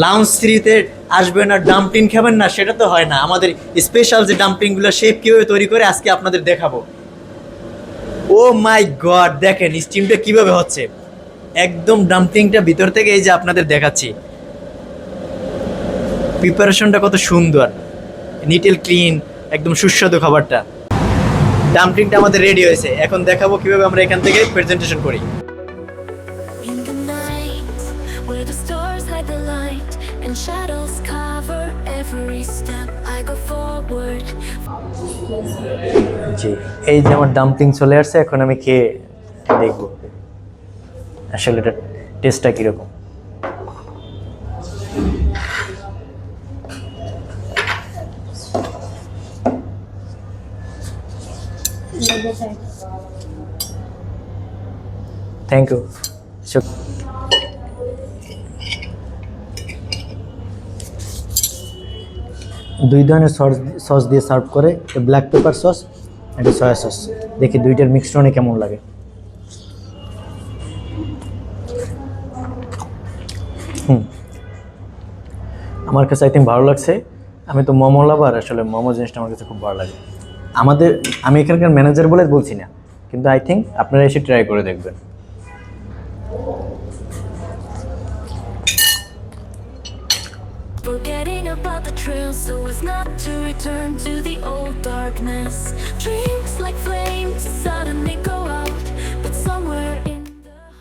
Lounge থ্রিতে আসবেন আর dumpling খাবেন না, সেটা তো হয় না। আমাদের স্পেশাল যে ডাম্পলিংগুলো শেপ কীভাবে তৈরি করে আজকে আপনাদের দেখাবো। ও মাই গড, দেখেন স্টিমটা কিভাবে হচ্ছে, একদম ডাম্পলিংটা ভিতর থেকে এই যে আপনাদের দেখাচ্ছি, প্রিপারেশনটা কত সুন্দর, নিট এন্ড ক্লিন, একদম সুস্বাদু খাবারটা। ডাম্পলিংটা আমাদের রেডি হয়েছে, এখন দেখাবো কিভাবে আমরা এখান থেকে প্রেজেন্টেশন করি। In the night, where the stars hide the light and shadows cover every step, I go forward. জি, এই যে আমার ডাম্পলিং চলে আসছে, এখন আমি খেয়ে দেখবো আসলে এটা টেস্টটা কীরকম। Thank you. দুই ধরনের সস দিয়ে সার্ভ করে, ব্ল্যাক পেপার সস একটা সয়া সস। দেখি দুইটার মিশ্রণে কেমন লাগে। আমার কাছে আই থিঙ্ক ভালো লাগছে। আমি তো মোমো লাভার, আসলে মোমো জিনিসটা আমার কাছে খুব ভালো লাগে। আমি এখানকার ম্যানেজার বলে বলছি না, কিন্তু আই থিঙ্ক আপনারা এসে ট্রাই করে দেখবেন। Forgetting about the trail so as not to return to the old darkness. Dreams like flames suddenly go out.